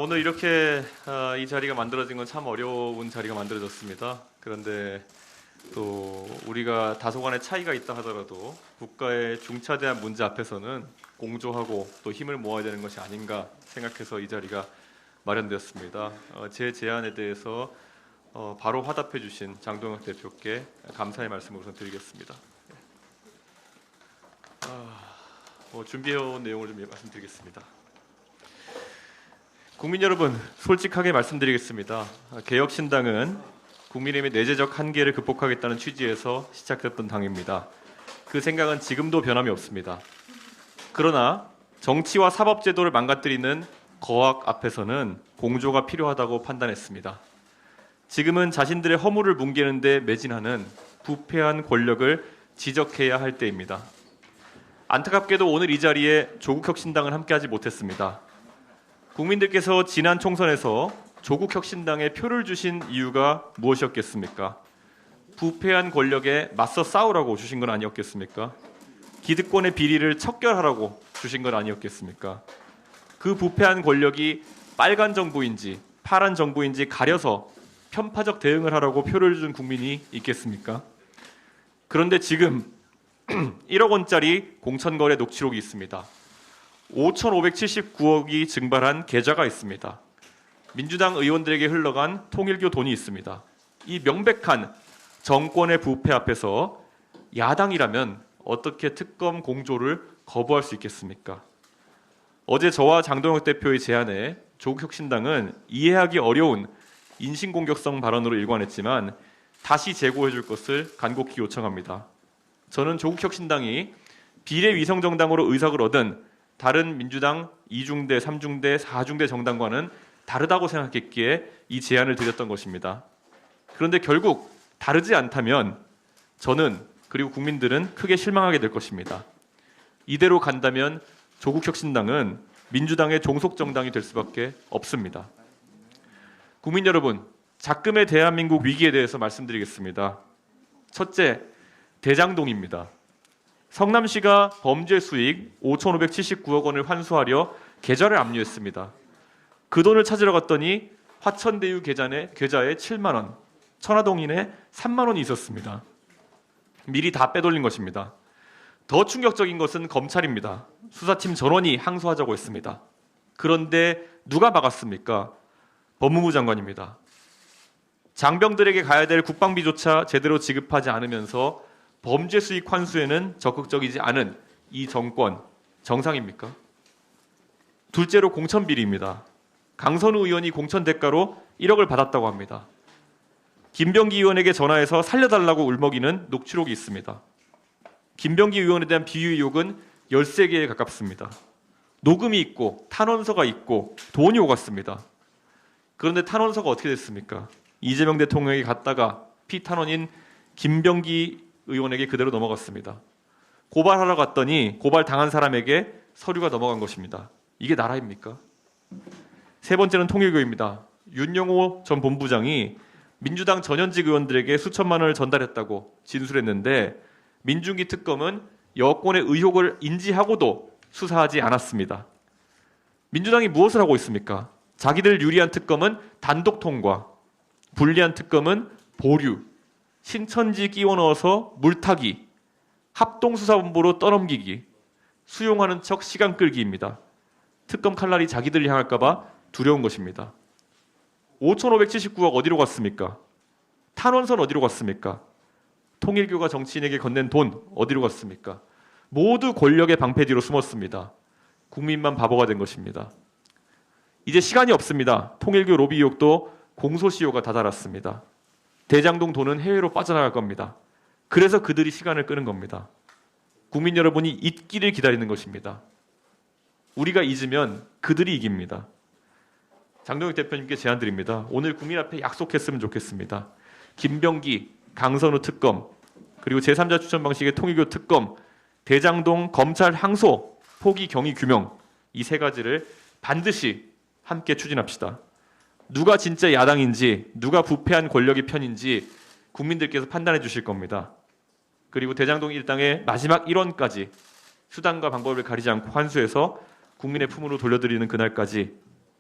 오늘 이렇게 이 자리가 만들어진 건 참 어려운 자리가 만들어졌습니다. 그런데 또 우리가 다소간의 차이가 있다 하더라도 국가의 중차대한 문제 앞에서는 공조하고 또 힘을 모아야 되는 것이 아닌가 생각해서 이 자리가 마련되었습니다. 제 제안에 대해서 바로 화답해 주신 장동혁 대표께 감사의 말씀을 우선 드리겠습니다. 준비해온 내용을 좀 말씀드리겠습니다. 국민 여러분, 솔직하게 말씀드리겠습니다. 개혁신당은 국민의힘의 내재적 한계를 극복하겠다는 취지에서 시작됐던 당입니다. 그 생각은 지금도 변함이 없습니다. 그러나 정치와 사법제도를 망가뜨리는 거악 앞에서는 공조가 필요하다고 판단했습니다. 지금은 자신들의 허물을 뭉개는 데 매진하는 부패한 권력을 지적해야 할 때입니다. 안타깝게도 오늘 이 자리에 조국혁신당은 함께하지 못했습니다. 국민들께서 지난 총선에서 조국혁신당에 표를 주신 이유가 무엇이었겠습니까? 부패한 권력에 맞서 싸우라고 주신 건 아니었겠습니까? 기득권의 비리를 척결하라고 주신 건 아니었겠습니까? 그 부패한 권력이 빨간 정부인지 파란 정부인지 가려서 편파적 대응을 하라고 표를 준 국민이 있겠습니까? 그런데 지금 1억 원짜리 공천거래 녹취록이 있습니다. 5,579억이 증발한 계좌가 있습니다. 민주당 의원들에게 흘러간 통일교 돈이 있습니다. 이 명백한 정권의 부패 앞에서 야당이라면 어떻게 특검 공조를 거부할 수 있겠습니까? 어제 저와 장동혁 대표의 제안에 조국혁신당은 이해하기 어려운 인신공격성 발언으로 일관했지만 다시 제고해 줄 것을 간곡히 요청합니다. 저는 조국혁신당이 비례위성정당으로 의석을 얻은 다른 민주당 2중대, 3중대, 4중대 정당과는 다르다고 생각했기에 이 제안을 드렸던 것입니다. 그런데 결국 다르지 않다면 저는 그리고 국민들은 크게 실망하게 될 것입니다. 이대로 간다면 조국혁신당은 민주당의 종속정당이 될 수밖에 없습니다. 국민 여러분, 작금의 대한민국 위기에 대해서 말씀드리겠습니다. 첫째, 대장동입니다. 성남시가 범죄 수익 5,579억 원을 환수하려 계좌를 압류했습니다. 그 돈을 찾으러 갔더니 화천대유 계좌에 7만 원, 천화동인에 3만 원이 있었습니다. 미리 다 빼돌린 것입니다. 더 충격적인 것은 검찰입니다. 수사팀 전원이 항소하자고 했습니다. 그런데 누가 막았습니까? 법무부 장관입니다. 장병들에게 가야 될 국방비조차 제대로 지급하지 않으면서 범죄 수익 환수에는 적극적이지 않은 이 정권 정상입니까? 둘째로 공천 비리입니다. 강선우 의원이 공천 대가로 1억을 받았다고 합니다. 김병기 의원에게 전화해서 살려달라고 울먹이는 녹취록이 있습니다. 김병기 의원에 대한 비위 의혹은 13개에 가깝습니다. 녹음이 있고 탄원서가 있고 돈이 오갔습니다. 그런데 탄원서가 어떻게 됐습니까? 이재명 대통령이 갔다가 피탄원인 김병기 의원에게 그대로 넘어갔습니다. 고발하러 갔더니 고발 당한 사람에게 서류가 넘어간 것입니다. 이게 나라입니까? 세 번째는 통일교입니다. 윤영호 전 본부장이 민주당 전현직 의원들에게 수천만 원을 전달했다고 진술했는데 민중기 특검은 여권의 의혹을 인지하고도 수사하지 않았습니다. 민주당이 무엇을 하고 있습니까? 자기들 유리한 특검은 단독 통과, 불리한 특검은 보류, 신천지 끼워 넣어서 물타기, 합동수사본부로 떠넘기기, 수용하는 척 시간 끌기입니다. 특검 칼날이 자기들 향할까 봐 두려운 것입니다. 5,579억 어디로 갔습니까? 탄원선 어디로 갔습니까? 통일교가 정치인에게 건넨 돈 어디로 갔습니까? 모두 권력의 방패 뒤로 숨었습니다. 국민만 바보가 된 것입니다. 이제 시간이 없습니다. 통일교 로비 의혹도 공소시효가 다다랐습니다. 대장동 돈은 해외로 빠져나갈 겁니다. 그래서 그들이 시간을 끄는 겁니다. 국민 여러분이 잊기를 기다리는 것입니다. 우리가 잊으면 그들이 이깁니다. 장동혁 대표님께 제안 드립니다. 오늘 국민 앞에 약속했으면 좋겠습니다. 김병기, 강선우 특검, 그리고 제3자 추천 방식의 통일교 특검, 대장동 검찰 항소, 포기 경위 규명, 이 세 가지를 반드시 함께 추진합시다. 누가 진짜 야당인지, 누가 부패한 권력의 편인지 국민들께서 판단해 주실 겁니다. 그리고 대장동 일당의 마지막 1원까지 수단과 방법을 가리지 않고 환수해서 국민의 품으로 돌려드리는 그날까지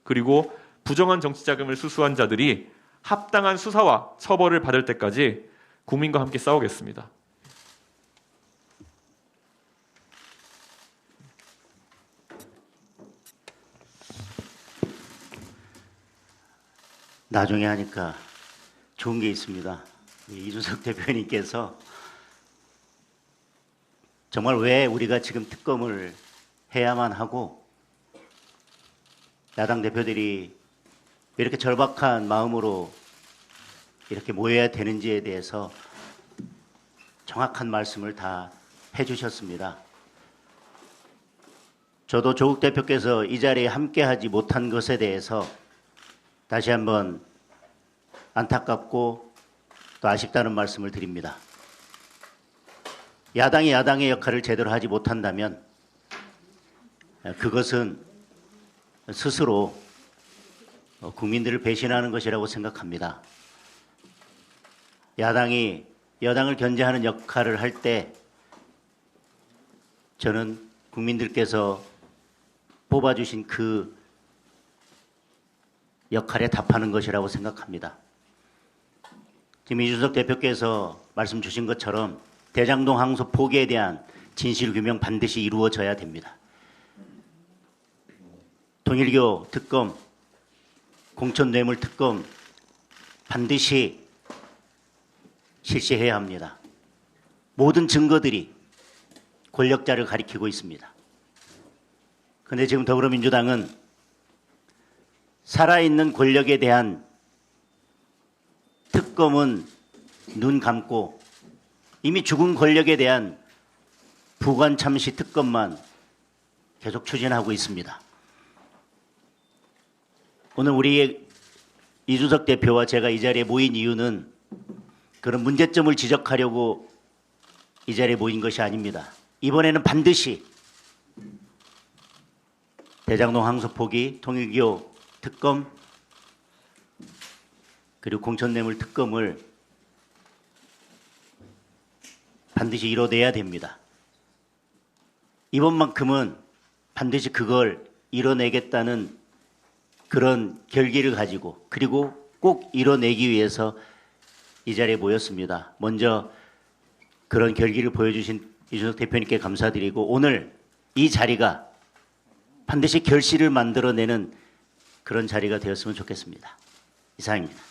그리고 부정한 정치 자금을 수수한 자들이 합당한 수사와 처벌을 받을 때까지 국민과 함께 싸우겠습니다. 나중에 하니까 좋은 게 있습니다. 이준석 대표님께서 정말 왜 우리가 지금 특검을 해야만 하고 야당 대표들이 왜 이렇게 절박한 마음으로 이렇게 모여야 되는지에 대해서 정확한 말씀을 다 해주셨습니다. 저도 조국 대표께서 이 자리에 함께하지 못한 것에 대해서 다시 한번 안타깝고 또 아쉽다는 말씀을 드립니다. 야당이 야당의 역할을 제대로 하지 못한다면 그것은 스스로 국민들을 배신하는 것이라고 생각합니다. 야당이 여당을 견제하는 역할을 할 때 저는 국민들께서 뽑아주신 그 역할에 답하는 것이라고 생각합니다. 지금 이준석 대표께서 말씀 주신 것처럼 대장동 항소 포기에 대한 진실규명 반드시 이루어져야 됩니다. 통일교 특검, 공천뇌물 특검 반드시 실시해야 합니다. 모든 증거들이 권력자를 가리키고 있습니다. 그런데 지금 더불어민주당은 살아있는 권력에 대한 특검은 눈 감고 이미 죽은 권력에 대한 부관참시 특검만 계속 추진하고 있습니다. 오늘 우리 이준석 대표와 제가 이 자리에 모인 이유는 그런 문제점을 지적하려고 이 자리에 모인 것이 아닙니다. 이번에는 반드시 대장동 항소 포기, 통일교 특검, 그리고 공천뇌물 특검을 반드시 이뤄내야 됩니다. 이번만큼은 반드시 그걸 이뤄내겠다는 그런 결기를 가지고 그리고 꼭 이뤄내기 위해서 이 자리에 모였습니다. 먼저 그런 결기를 보여주신 이준석 대표님께 감사드리고 오늘 이 자리가 반드시 결실을 만들어내는 그런 자리가 되었으면 좋겠습니다. 이상입니다.